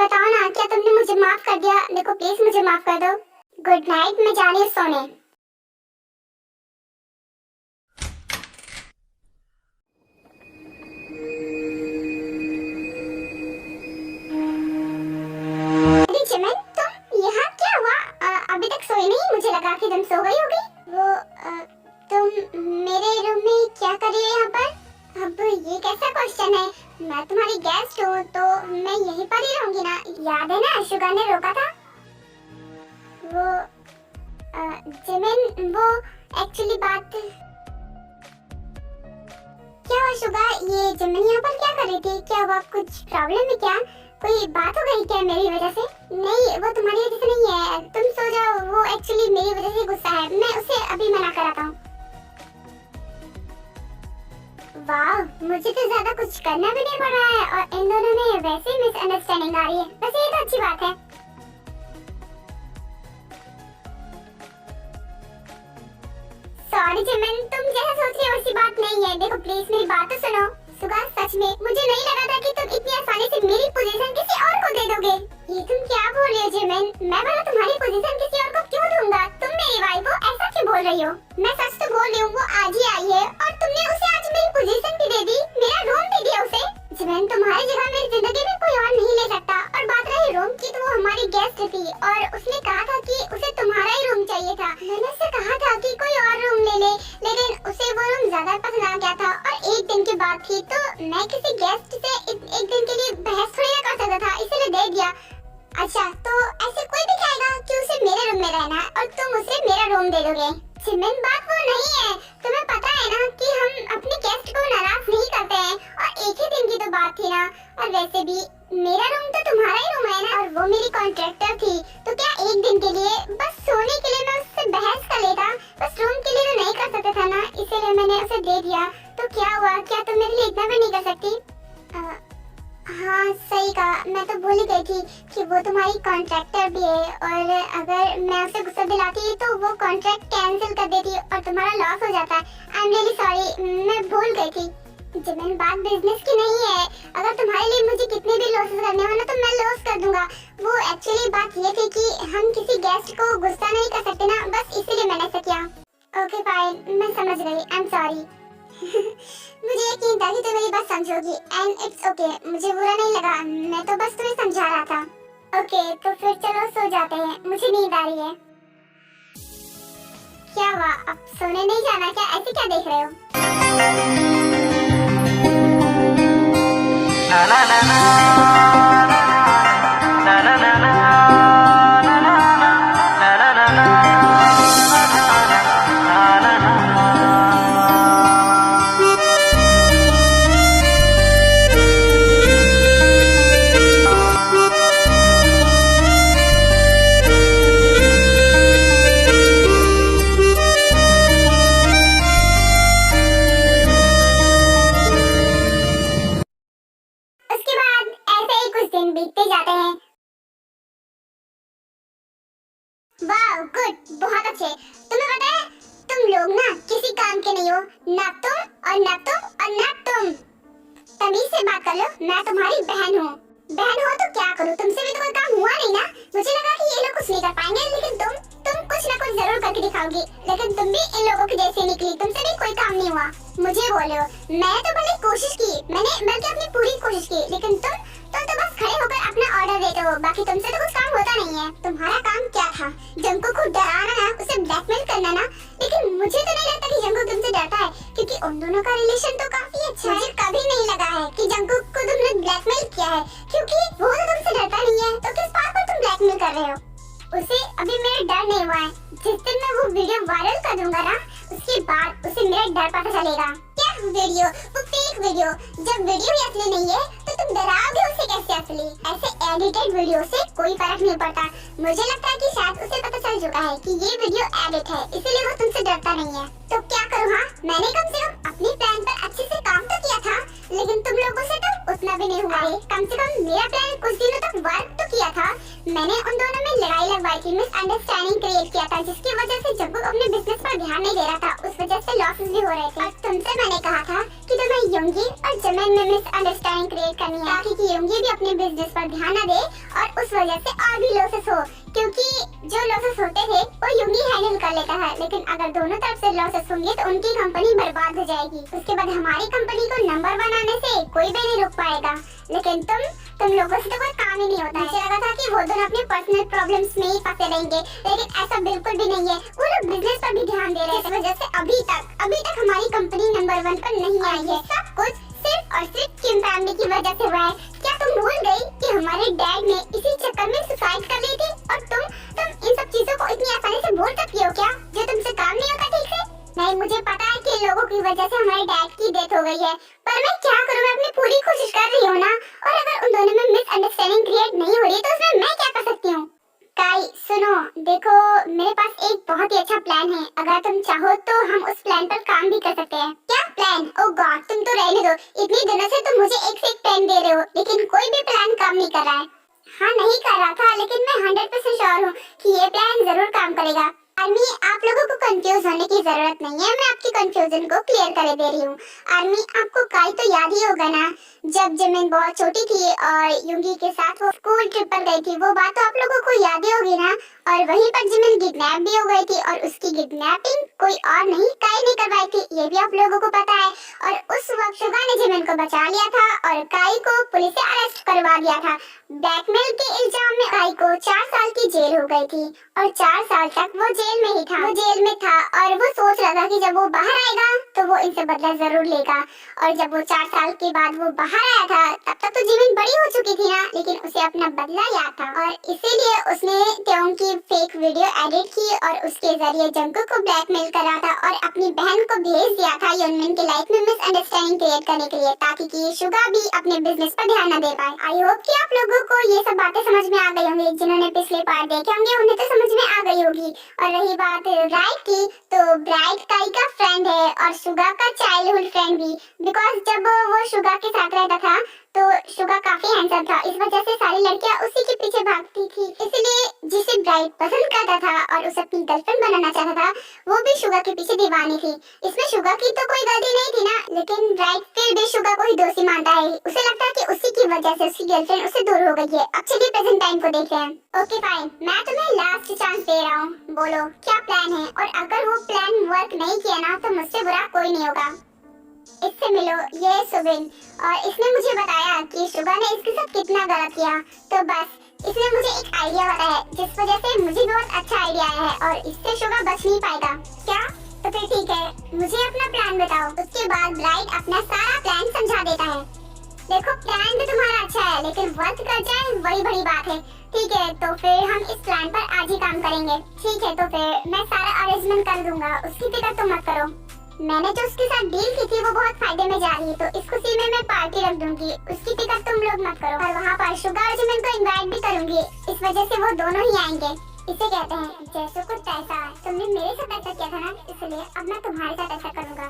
बताओ ना, क्या तुमने मुझे माफ कर दिया? देखो प्लीज मुझे माफ कर दो। गुड नाइट, मैं जा रही हूँ सोने। अरे चिमन, तुम यहाँ क्या हुआ? अभी तक सोई नहीं? मुझे लगा कि तुम सो गई होगी। तुम मेरे रूम में क्या कर रही हो यहाँ पर? अब ये कैसा क्वेश्चन है? मैं तुम्हारी गेस्ट हूँ तो मैं यहीं पर ही रहूंगी ना। याद है ना, शुगा ने रोका था। जिमिन, वो एक्चुअली बात क्या हुआ शुगा? ये जिमिन यहाँ पर क्या कर रही थी? क्या हुआ, कुछ प्रॉब्लम है क्या? कोई बात हो गई क्या मेरी वजह से? नहीं, वो तुम्हारी वजह से नहीं है, तुम सो जाओ। वो एक्चुअली मेरी वजह से गुस्सा है, मैं उसे अभी मना कराता हूँ। वाह, मुझे तो ज्यादा कुछ करना भी नहीं पड़ रहा है और इन दोनों में वैसे ही मिसअंडरस्टैंडिंग आ रही है। बस ये तो अच्छी बात है। सॉरी जिमिन, तुम जैसा सोच रही हो वैसी बात नहीं है। देखो प्लीज मेरी बात तो सुनो। सुगा, सच में मुझे नहीं लगा था कि तुम इतनी आसानी से मेरी पोजीशन किसी और को दे दोगे। ये तुम क्या बोल रही हो जिमिन? मैं भला तुम्हारी पोजीशन किसी और को क्यों दूंगा? तुम मेरी वाइफ हो, ऐसा क्यों बोल रही हो? मैं सच तो बोल रही हूँ, वो आज ही आई है और तुमने उसे आज मेरी पोजीशन भी दे दी, मेरा रूम भी दिया उसे। जिमिन, तुम्हारी जगह मेरी जिंदगी में कोई और नहीं ले सकता। और बात रही रूम की, तो वो हमारी गेस्ट थी और उसने कहा था कि उसे तुम्हारा ही रूम चाहिए था। मैंने उससे कहा था कि कोई और रूम ले ले, लेकिन उसे वो रूम ज्यादा पसंद आ गया था और एक दिन की बात थी तो मैं किसी गेस्ट से एक दिन के लिए बहस थोड़ी ना कर सकता था, इसलिए दे दिया। अच्छा, तो ऐसे कोई भी कहेगा कि उसे मेरे रूम में रहना है और तुम उसे मेरा रूम दे दोगे? जिमिन, बात वो नहीं है। तुम्हें पता है ना कि हम अपने गेस्ट को नाराज नहीं करते हैं और एक ही दिन की तो बात थी ना। और वैसे भी मेरा रूम तो तुम्हारा ही रूम है ना, और वो मेरी कॉन्ट्रैक्टर थी, तो क्या एक दिन के लिए बस सोने के लिए मैं उससे बहस कर लेता? बस रूम के लिए तो नहीं कर सकता था ना, इसीलिए मैंने उसे दे दिया। तो क्या हुआ, क्या तुम मेरे लिए इतना भी नहीं कर सकती? हाँ सही कहा, मैं तो भूल ही गई थी कि वो तुम्हारी कॉन्ट्रैक्टर भी है और अगर मैं उसे गुस्सा दिलाती तो वो कॉन्ट्रैक्ट कैंसिल कर देती और तुम्हारा लॉस हो जाता। आई एम रियली सॉरी, मैं भूल गई थी। जिमिन, बात बिजनेस की नहीं है। अगर तुम्हारे लिए मुझे कितने भी लॉसेस करने हो ना तो मैं लॉस कर दूंगा। वो एक्चुअली बात ये थी कि हम किसी गेस्ट को गुस्सा नहीं कर सकते ना, बस इसीलिए मैंने ऐसा किया। ओके फाइन, मैं समझ गई, आई एम सॉरी। मुझे यकीन था कि तुम मेरी बात समझोगी एंड इट्स ओके, मुझे बुरा नहीं लगा, मैं तो बस तुम्हें समझा रहा था। ओके, तो फिर चलो सो जाते हैं, मुझे नींद आ रही है। क्या हुआ, अब सोने नहीं जाना क्या? ऐसे क्या देख रहे हो? ना ना ना ना ना ना ना ना। बीतते जाते हैं। वाह गुड, बहुत अच्छे। तुम्हें पता है तुम लोग ना किसी काम के नहीं हो, ना तुम और ना तुम और ना तुम। तमीज से बात कर लो, मैं तुम्हारी बहन हूँ। बहन हो तो क्या करूँ, तुमसे भी तो कोई काम हुआ नहीं ना। मुझे लगा कि ये लोग कुछ नहीं कर पाएंगे, लेकिन तुम कुछ ना कुछ जरूर करके दिखाओगी। लेकिन तुम भी इन लोगों की जैसे निकली, तुमसे भी कोई काम नहीं हुआ। मुझे बोले हो, मैं तो भले कोशिश की, मैंने बल्कि अपनी पूरी कोशिश की, लेकिन तुम तो बस खड़े होकर अपना ऑर्डर देते हो, बाकी तुमसे तो कुछ काम होता नहीं है। तुम्हारा काम क्या था? जंगकुक को डराना ना, उसे ब्लैकमेल करना ना। लेकिन मुझे तो नहीं लगता कि जंगकुक तुमसे डरता है, क्योंकि उन दोनों का रिलेशन तो काफी अच्छा है। मुझे कभी नहीं लगा है कि जंगकुक को तुमने ब्लैकमेल किया है, क्योंकि वो तो तुमसे डरता नहीं है, तो किस बात पर तुम ब्लैकमेल कर रहे हो? उसे अभी मेरा डर नहीं हुआ है। जिस दिन मैं वो वीडियो वायरल कर दूंगा ना, उसके बाद उसे मेरा डर पता चलेगा। क्या वीडियो? वो फेक वीडियो। जब वीडियो ही असली नहीं है तो तुम डराओगे उसे कैसे असली? ऐसे एडिटेड वीडियो से कोई फर्क नहीं पड़ता। मुझे लगता है कि शायद उसे पता चल चुका है कि ये वीडियो एडिट है, इसलिए वो तुमसे डरता नहीं है। तो क्या करूँ? हाँ, मैंने कम से कम अपनी प्लान पर अच्छे से काम तो किया था, लेकिन तुम लोगों से तो उतना भी नहीं हुआ है। कम से कम मेरा प्लान कुछ दिनों तक वर्क तो किया था। मैंने उन दोनों में लड़ाई लगवाई थी, मिसअंडरस्टैंडिंग क्रिएट किया था, जिसकी वजह से जंगकुक अपने बिजनेस पर ध्यान नहीं दे रहा था, उस वजह से लॉसेस भी हो रहे थे। और तुमसे मैंने कहा था कि तुम्हें योंगी और जिमिन में मिसअंडरस्टैंडिंग क्रिएट करनी है, ताकि योंगी भी अपने बिजनेस पर ध्यान न दे और उस वजह से और भी लॉसेस हो, क्योंकि जो लॉसेस होते थे वो योंगी हैंडल कर लेता है, लेकिन अगर दोनों तरफ से लॉसेस होंगे तो उनकी कंपनी बर्बाद हो जाएगी। उसके बाद हमारी कंपनी को नंबर बनाने से कोई भी नहीं रोक पाएगा। लेकिन तुम लोगों से तो कोई काम ही नहीं होता। मुझे लगा था कि वो दोनों अपने पर्सनल प्रॉब्लम्स में ही फंसे रहेंगे, लेकिन ऐसा बिल्कुल भी नहीं है। वो लोग बिजनेस पर भी ध्यान दे रहे हैं, इस वजह से अभी तक हमारी कंपनी नंबर 1 पर नहीं आई है। सब कुछ सिर्फ और सिर्फ किम फैमिली की वजह से हुआ है। क्या तुम भूल गई कि हमारे डैड ने इसी चक्कर में सुसाइड कर ली थी? और तुम इन सब चीजों को इतनी आसानी से भूल सकती हो क्या, जो तुमसे काम नहीं होता ठीक से? नहीं, मुझे पता है कि लोगों की वजह से हमारे डैड की डेथ हो गई है, पर मैं क्या करूं, मैं अपनी पूरी कोशिश कर रही हूँ ना। और अगर उन दोनों में मिसअंडरस्टैंडिंग क्रिएट नहीं हो रही तो उसमें मैं क्या कर सकती हूँ? काई सुनो, देखो मेरे पास एक बहुत ही अच्छा प्लान है। अगर तुम चाहो तो हम उस प्लान पर काम भी कर सकते हैं। क्या प्लान? ओह गॉड, तुम तो रहने दो। इतनी दिनों से तुम मुझे एक से एक प्लान दे रहे हो, लेकिन कोई भी प्लान काम नहीं कर रहा है। हाँ, नहीं कर रहा था, लेकिन मैं 100% श्योर हूँ कि ये प्लान जरूर काम करेगा। आर्मी, आप लोगों को कंफ्यूज होने की जरूरत नहीं है, मैं आपकी कंफ्यूजन को क्लियर कर दे रही हूँ। आर्मी, आपको काई तो याद ही होगा ना, जब जिमिन बहुत छोटी थी और योंगी के साथ वो स्कूल ट्रिप पर गई थी, वो बात तो आप लोगों को याद ही होगी ना। और वहीं पर जिमिन किडनैप भी हो गई थी, और उसकी किडनैपिंग कोई और नहीं काई ने करवाई थी, ये भी आप लोगों को पता है। और उस वक्त शुगा ने जिमिन को बचा लिया था और काई को पुलिस से अरेस्ट करवा दिया था। ब्लैकमेल के इल्जाम में काई को 4 साल की जेल हो गई थी, और 4 साल तक वो जेल में ही था। वो जेल में था और वो सोच रहा था कि जब वो बाहर आएगा तो वो इनसे बदला जरूर लेगा। और जब वो 4 साल के बाद वो बाहर आया था, तब तक तो जिमिन बड़ी हो चुकी थी ना, लेकिन उसे अपना बदला याद था, और इसीलिए उसने त्योंग की फेक वीडियो एडिट की और उसके जरिए जंगकुक को ब्लैकमेल करा था और अपनी बहन को भेज दिया था योनमिन की लाइफ में मिसअंडरस्टैंडिंग क्रिएट करने के लिए, ताकि कि शुगा भी अपने बिजनेस पर ध्यान न दे पाए। आई होप कि आप लोगों को ये सब बातें समझ में आ गई होंगी। जिन्होंने पिछले पार्ट देखे होंगे उन्हें तो समझ में आ गई होगी। और रही बात ब्राइट की, तो ब्राइट काई का फ्रेंड है और शुगा का चाइल्डहुड फ्रेंड भी, बिकॉज जब वो शुगा के साथ रहता था तो शुगा काफी हैंडसम था, इस वजह से सारी लड़कियां उसी के पीछे भागती थी। इसलिए जिसे ब्राइट पसंद करता था और उसे अपनी गर्लफ्रेंड बनाना चाहता था, वो भी शुगा के पीछे दीवानी थी। इसमें शुगा की तो कोई गलती नहीं थी ना, लेकिन ब्राइट फिर भी शुगा को ही दोषी मानता है। उसे लगता है कि उसी की वजह से उसकी गर्लफ्रेंड उससे दूर हो गई है। अब चलिए प्रेजेंट टाइम को देखते हैं। ओके फाइन, मैं तुम्हें लास्ट चांस दे रहा हूँ, बोलो क्या प्लान है? और अगर वो प्लान वर्क नहीं किया ना तो मुझसे बुरा कोई नहीं होगा। इससे मिलो, ये सुबिन, और इसने मुझे बताया कि शुगा ने इसके साथ कितना गलत किया, तो बस इसने मुझे एक आइडिया बताया, जिस वजह से मुझे बहुत अच्छा आइडिया आया है और इससे शुगा बच नहीं पाएगा। क्या? तो फिर ठीक है, मुझे अपना प्लान बताओ। उसके बाद ब्राइट अपना सारा प्लान समझा देता है। देखो, प्लान भी तुम्हारा अच्छा है, लेकिन वर्क कर जाए वही बड़ी बात है। ठीक है, तो फिर हम इस प्लान पर आज ही काम करेंगे। ठीक है, तो फिर मैं सारा अरेंजमेंट कर दूंगा, उसकी फिक्र तुम मत करो। मैंने जो उसके साथ डील की थी वो बहुत फायदे में जा रही है, तो इस खुशी में मैं पार्टी रख दूंगी, उसकी फिक्र तुम लोग मत करो। और वहाँ पर शुगा और जिमिन को इनवाइट भी करूंगी, इस वजह से वो दोनों ही आएंगे। इसे कहते हैं जैसे कुछ पैसा। तुमने मेरे साथ ऐसा किया था ना, इसलिए अब मैं तुम्हारे साथ ऐसा करूंगा।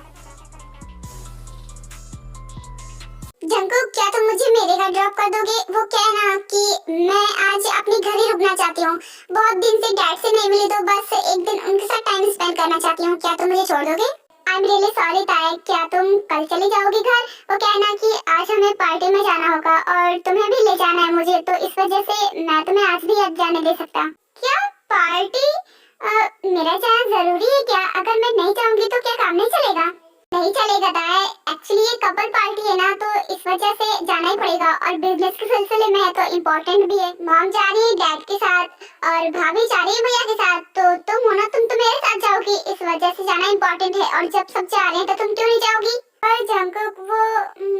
जंगकुक, क्या तुम मुझे मेरे घर ड्रॉप कर दोगे? वो कहना कि मैं आज अपने घर ही रुकना चाहती हूँ, बहुत दिन से डैड से नहीं मिली, तो बस एक दिन उनके साथ टाइम स्पेंड करना चाहती हूँ। क्या तुम मुझे छोड़ दोगे? आई एम रियली सॉरी ताया, क्या तुम कल चले जाओगे घर? वो कहना कि आज हमें पार्टी में जाना होगा और तुम्हें भी ले जाना है मुझे, तो इस वजह से मैं तुम्हें आज भी अब जाने दे सकता। क्या पार्टी? मेरा जाना जरूरी है क्या? अगर मैं नहीं जाऊंगी तो क्या काम नहीं चलेगा? नहीं चलेगा ताया, एक्चुअली ये कपल पार्टी है ना, तो इस वजह से जाना ही पड़ेगा, और बिजनेस के सिलसिले में है तो इम्पोर्टेंट भी है। मॉम जा रही है डैड के साथ और भाभी जा रही है भैया के साथ, तो तुम हो ना, तुम तो मेरे साथ जाओगी, इस वजह से जाना इम्पोर्टेंट है। और जब सब जा रहे हैं तो तुम क्यों नहीं जाओगी? पर जंगकुक, वो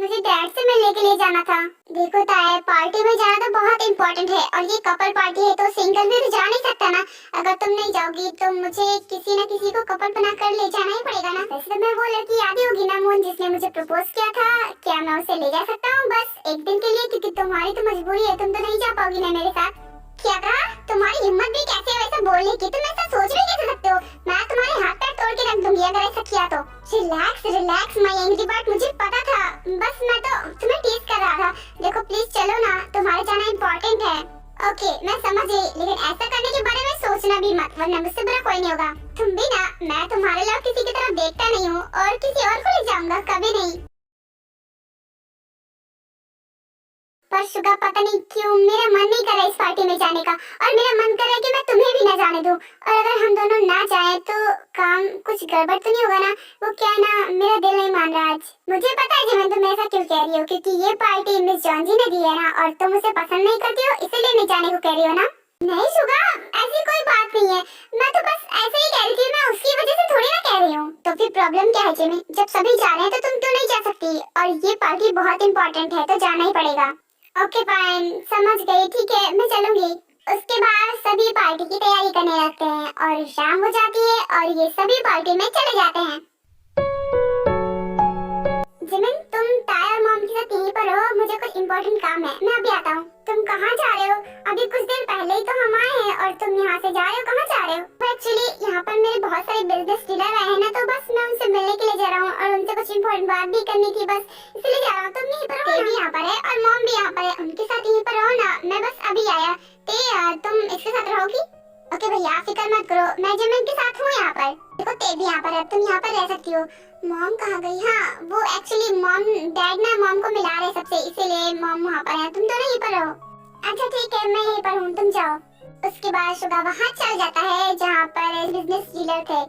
मुझे डैड से मिलने के लिए जाना था। देखो ताया, पार्टी में जाना तो बहुत इम्पोर्टेंट है, और ये कपल पार्टी है तो सिंगल भी तो जा नहीं सकता ना। अगर तुम नहीं जाओगी तो मुझे किसी न किसी को कपल बनाकर ले जाना ही पड़ेगा ना। वैसे तो मैं वो लड़की याद ही होगी ना मून, जिसने मुझे प्रपोज किया था, क्या मैं उसे ले जा सकता हूँ बस एक दिन के लिए? क्योंकि तुम्हारी तो मजबूरी है, तुम तो नहीं जा पाओगी ना मेरे साथ। क्या कहा? तुम्हारी हिम्मत भी कैसे है वैसा बोलने की? तुम ऐसा सोच भी कैसे सकते हो? मैं तुम्हारे हाथ पैर तोड़ के रख दूंगी अगर ऐसा किया तो। Relax relax my angry bird, मुझे पता था, बस मैं तो तुम्हें टीज कर रहा था। देखो प्लीज चलो ना, तुम्हारा जाना इम्पोर्टेंट है। ओके मैं समझ गई, लेकिन ऐसा करने के बारे में सोचना भी मत, वरना मुझसे बुरा कोई नहीं होगा। तुम भी ना, मैं तुम्हारे अलावा किसी की तरफ देखता नहीं हूँ और किसी और को ले जाऊंगा कभी नहीं। पर शुगा पता नहीं क्यों मेरा मन नहीं कर रहा इस पार्टी में जाने का, और मेरा मन कर रहा है कि मैं तुम्हें भी ना जाने दूं। और अगर हम दोनों ना जाएं तो काम कुछ गड़बड़ तो नहीं होगा ना? वो क्या है ना, मेरा दिल नहीं मान रहा आज। मुझे पता है जिमन तुम ऐसा क्यों कह रही हो, क्योंकि ये पार्टी मिस जॉन्जी ने दी है ना, और तुम उसे पसंद नहीं करती हो इसलिए नहीं जाने को कह रही हो ना? नहीं शुगा, ऐसी कोई बात नहीं है, मैं तो बस ऐसे ही कह रही थी, मैं उसकी वजह से थोड़ी ना कह रही हूँ। तो फिर प्रॉब्लम क्या है जिमिन? जब सभी जा रहे हैं तो तुम क्यों नहीं जा सकती? और ये पार्टी बहुत इंपॉर्टेंट है तो जाना ही पड़ेगा। ओके फाइन, समझ गई, ठीक है मैं चलूंगी। उसके बाद सभी पार्टी की तैयारी करने लगते हैं और शाम हो जाती है और ये सभी पार्टी में चले जाते हैं। जिमिन तुम ताया और मॉम के साथ यहीं पर हो, मुझे कुछ इम्पोर्टेंट काम है, मैं अभी आता हूँ। तुम कहाँ जा रहे हो? अभी कुछ देर पहले ही तो हम आए हैं और तुम यहाँ से जा रहे हो, कहाँ जा रहे हो? एक्चुअली यहाँ पर मेरे बहुत सारे बिजनेस डीलर आए हैं ना, तो बस मैं उनसे मिलने के लिए जा रहा हूँ और उनसे कुछ इम्पोर्टेंट बात भी करनी थी, बस इसलिए जा रहा हूँ। तुम यहीं पर हो? भी यहाँ पर है और मॉम भी यहाँ पर है, उनके साथ यहीं पर रहो ना, मैं बस अभी आया। तुम इसके साथ रहोगी? ओके भैया फिक्र मत करो, मैं जिमिन के साथ हूँ यहाँ पर। देखो ते भी यहाँ पर है, तुम यहाँ पर रह सकती हो। मॉम कहाँ गई? हाँ वो एक्चुअली मॉम डैड ना मॉम को मिला रहे सबसे, इसीलिए मॉम वहाँ पर है, तुम दोनों यहीं पर रहो। अच्छा ठीक है मैं यहीं पर हूँ, तुम जाओ। उसके बाद शुगा वहाँ चल जाता है जहाँ पर बिजनेस डीलर थे।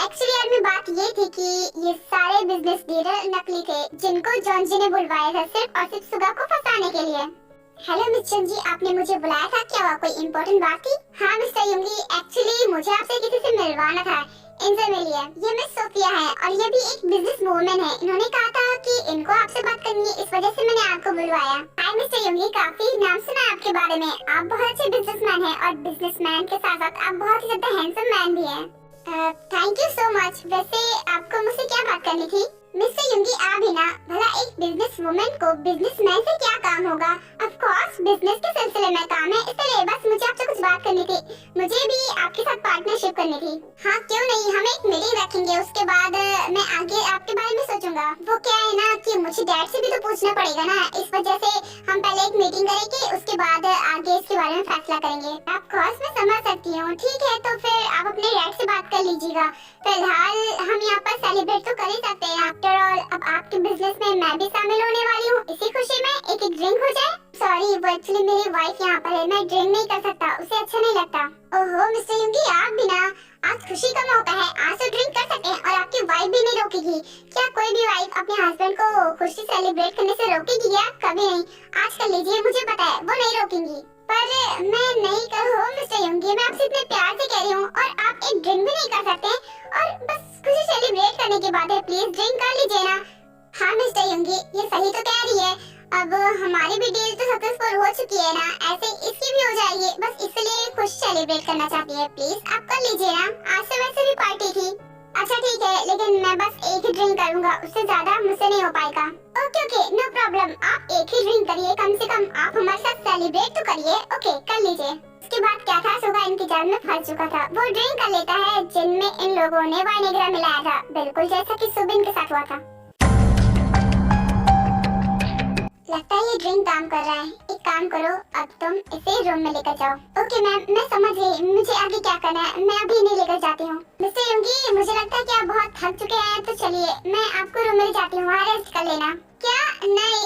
एक्चुअली यार में बात ये थी कि ये सारे बिजनेस डीलर नकली थे जिनको जॉन्जी ने बुलवाया था सिर्फ और सिर्फ शुगा को फंसाने के लिए। हेलो मिस्टर जी, आपने मुझे बुलाया था, क्या हुआ, कोई इम्पोर्टेंट बात थी? हाँ मिस्टर युंगी, एक्चुअली मुझे आपसे किसी से मिलवाना था, इनसे मिलिए। ये मिस सोफिया है और ये भी एक बिजनेस वूमेन है, इन्होंने कहा था कि इनको आपसे बात करनी है, इस वजह से मैंने आपको बुलवाया। हाय मिस्टर युंगी, काफी नाम सुना है आपके बारे में, आप बहुत अच्छे बिजनेसमैन हैं और बिजनेसमैन के साथ साथ आप बहुत ही ज्यादा हैंडसम मैन भी हैं। Thank you so much. वैसे आपको मुझसे क्या बात करनी थी? मिस्टर युंगी आप ही ना, भला एक बिजनेस वुमेन को बिजनेसमैन से क्या काम होगा? ऑफ कोर्स बिजनेस के सिलसिले में काम है, इसलिए बस मुझे आपसे कुछ बात करनी थी, मुझे भी आपके साथ पार्टनरशिप करनी थी। हाँ क्यों नहीं, हम एक मीटिंग रखेंगे, उसके बाद मैं आगे आपके बारे में सोचूंगा। वो क्या है ना कि मुझे डैड से भी तो पूछना पड़ेगा ना, इस वजह से हम पहले एक मीटिंग करेंगे, उसके बाद आगे इसके बारे में फैसला करेंगे। ऑफ कोर्स मैं समझ सकती हूँ, ठीक है तो फिर आप अपने डैड से बात कर लीजिएगा। फिलहाल हम यहाँ पर सेलिब्रेट तो कर ही सकते हैं, आफ्टर ऑल अब आपके बिजनेस में मैं भी शामिल होने वाली हूँ, इसी खुशी में एक एक ड्रिंक हो जाए। सॉरी वो एक्चुअली मेरी वाइफ यहाँ पर है, मैं ड्रिंक नहीं कर सकता, उसे अच्छा नहीं लगता। ओहो मिस्टर युंगी आप भी ना, आज खुशी का मौका है, आज तो ड्रिंक कर सकते हैं और आपकी वाइफ भी नहीं रोकेगी। क्या कोई भी वाइफ अपने हस्बैंड को खुशी सेलिब्रेट करने से रोकेगी क्या? कभी नहीं, आज कर लीजिए, मुझे पता है वो नहीं रोकेंगी। पर मैं नहीं करूँ मिस्टर युंगी, मैं आपसे इतने प्यार से कह रही हूँ और आप एक ड्रिंक भी नहीं कर सकते और बस खुशी सेलिब्रेट करने के बाद प्लीज ड्रिंक कर लीजिए ना। हाँ मिस्टर युंगी ये सही तो कह रही है, अब हमारी भी डील तो सक्सेसफुल हो चुकी है ना, ऐसे इसकी भी हो जाएगी, बस इसलिए खुशी सेलिब्रेट करना चाहती है, प्लीज आप कर लीजिए ना, आज से वैसे भी पार्टी थी। अच्छा ठीक है, लेकिन मैं बस एक ही ड्रिंक करूंगा, उससे ज्यादा मुझसे नहीं हो पाएगा। ओके ओके नो प्रॉब्लम, आप एक ही ड्रिंक करिए, कम से कम आप हमारे साथ सेलिब्रेट तो करिए। ओके कर लीजिए। उसके बाद क्या था, सुबह इनकी जान में फंस चुका था, वो ड्रिंक कर लेता है जिनमें इन लोगों ने वाइनेग्रा मिलाया था, बिल्कुल जैसा कि सुबिन के साथ हुआ था। लगता है ये ड्रिंक काम कर रहा है, एक काम करो अब तुम इसे रूम में लेकर जाओ। ओके मैम मैं समझ गई, मुझे आगे क्या करना है मैं अभी नहीं लेकर जाती हूँ। मिस्टर युंगी मुझे लगता है कि आप बहुत थक चुके हैं, तो चलिए मैं आपको रूम में ले जाती हूँ, वहाँ रेस्ट कर लेना। क्या? नहीं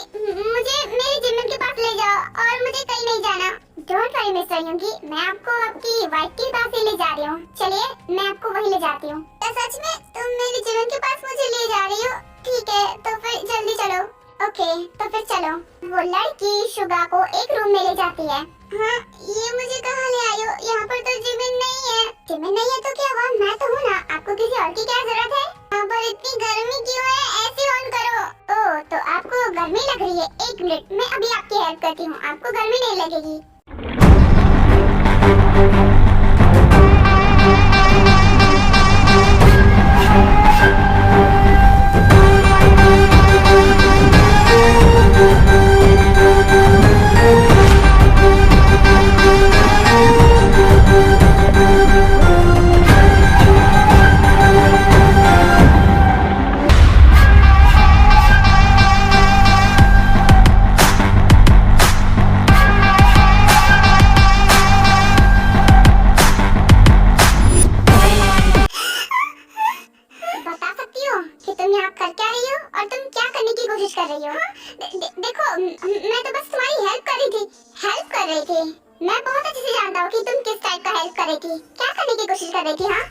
मुझे मेरे जिम के पास ले जाओ और मुझे कहीं नहीं जाना। डोंट वरी मिस्टर युंगी, मैं आपको आपकी वाइफ के पास ही ले जा रही हूँ, चलिए मैं आपको वहीं ले जाती हूँ। सच में तुम मेरे जिम के पास मुझे ले जा रही हो? ठीक है तो फिर जल्दी चलो। ओके तो फिर चलो। वो लड़की शुगा को एक रूम में ले जाती है। हाँ ये मुझे कहाँ ले आई हो, यहाँ पर तो जिमिन नहीं है। जिमिन नहीं है तो क्या हुआ, मैं तो हूँ ना, आपको किसी और की क्या जरूरत है? यहाँ पर इतनी गर्मी क्यों है, ऐसे ऑन करो। ओह तो आपको गर्मी लग रही है, एक मिनट मैं अभी आपकी हेल्प करती हूँ, आपको गर्मी नहीं लगेगी। बहुत अच्छे से जानता हूँ कि तुम किस टाइप का हेल्प कर रही थी, क्या करने की कोशिश कर रही थी। हाँ,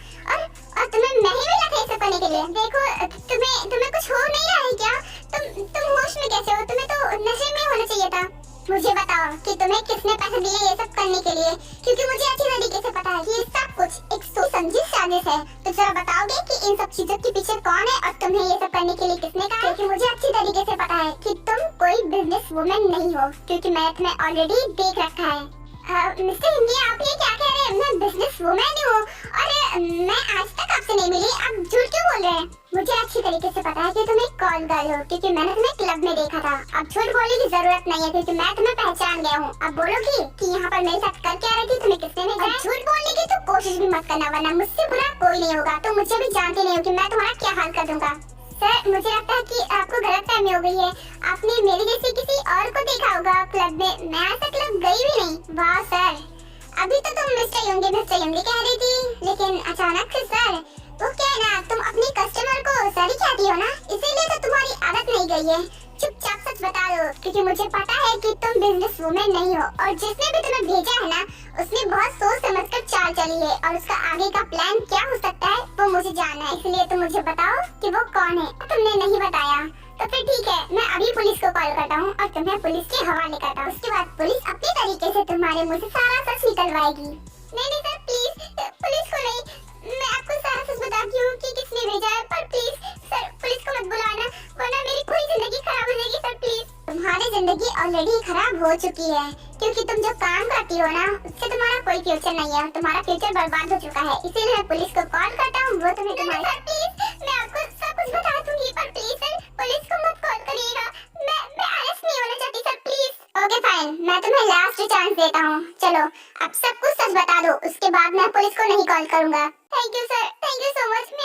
और तुम्हें मैं ही मिला था ये सब करने के लिए। देखो तुम्हें कुछ हो नहीं रहा है क्या? तुम होश में कैसे हो? तुम्हें तो नशे में होना चाहिए था। मुझे बताओ कि तुम्हें किसने पैसे दिए ये सब करने के लिए, क्योंकि मुझे अच्छी तरीके से पता है कि ये सब कुछ एक सोच समझी साजिश है। तो जरा बताओगे कि इन सब चीजों के पीछे कौन है और तुम्हें ये सब करने के लिए किसने कहा? क्योंकि मुझे अच्छी तरीके से पता है कि तुम कोई बिजनेस वुमन नहीं हो, क्योंकि मैं तुम्हें ऑलरेडी देख रखा है। मिस्टर हिंदी, आप ये क्या कह रहे हैं? मैं बिजनेस वुमन हूँ और मैं आज तक आपसे नहीं मिली, आप झूठ क्यों बोल रहे हैं? मुझे अच्छी तरीके से पता है कि तुम एक कॉल गर्ल हो, क्योंकि मैंने तुम्हें क्लब में देखा था। अब झूठ बोलने की जरूरत नहीं है, क्योंकि मैं तुम्हें पहचान गया हूँ। अब बोलोगी कि यहाँ पर मेरे साथ कर क्या रही थी, तुम्हें किसने भेजा है? झूठ बोलने की तो कोशिश भी मत करना, वरना मुझसे बुरा कोई नहीं होगा। तो मुझे भी जानते नहीं हो कि मैं तुम्हारा क्या हाल कर दूंगा। सर, मुझे लगता है कि आपको गलतफहमी हो गई है। आपने मेरी जैसे किसी और को देखा होगा क्लब में। मैं ऐसा क्लब गई भी नहीं। वाह सर, अभी तो तुम मिस्टर योंगी कह रही थी, लेकिन अचानक से सर। वो क्या है ना, तुम अपनी कस्टमर को सर ही कहती हो ना, इसीलिए तो तुम्हारी आदत नहीं गई है। चुपचाप सच बता दो, क्योंकि मुझे पता है कि तुम बिजनेस वुमेन नहीं हो, और जिसने भी तुम्हें भेजा है ना, उसने बहुत सोच समझकर चाल चली है, और उसका आगे का प्लान क्या हो सकता है वो मुझे जानना है। इसलिए तुम मुझे बताओ कि वो कौन है। तुमने नहीं बताया तो फिर ठीक है, मैं अभी पुलिस को कॉल करता हूँ और तुम्हें पुलिस के हवाले करता हूँ। उसके बाद पुलिस अपनी तरीके से तुम्हारे मुंह से सारा सच निकलवाएगी। नहीं सर, प्लीज पुलिस को नहीं, मैं आपको सारा सच बताती हूँ कि किसने भेजा है, पर प्लीज सर पुलिस को मत बुलाना, वरना मेरी पूरी जिंदगी खराब हो जाएगी सर, प्लीज। तुम्हारी जिंदगी ऑलरेडी खराब हो चुकी है, क्योंकि तुम जो काम करती हो ना, उससे तुम्हारा कोई फ्यूचर नहीं है। तुम्हारा फ्यूचर बर्बाद हो चुका है, इसीलिए मैं पुलिस को कॉल करता हूँ। वो तुम्हें तुम्हारे सर प्लीज, मैं आपको सब कुछ बता दूंगी, पर प्लीज सर पुलिस को मत कॉल करिएगा। मैं अरेस्ट नहीं होना चाहती सर, प्लीज। ओके फाइन, मैं तुम्हें लास्ट चांस देता हूँ। चलो अब सब कुछ सच बता दो, उसके बाद मैं पुलिस को नहीं कॉल करूंगा। Thank you sir, thank you so much.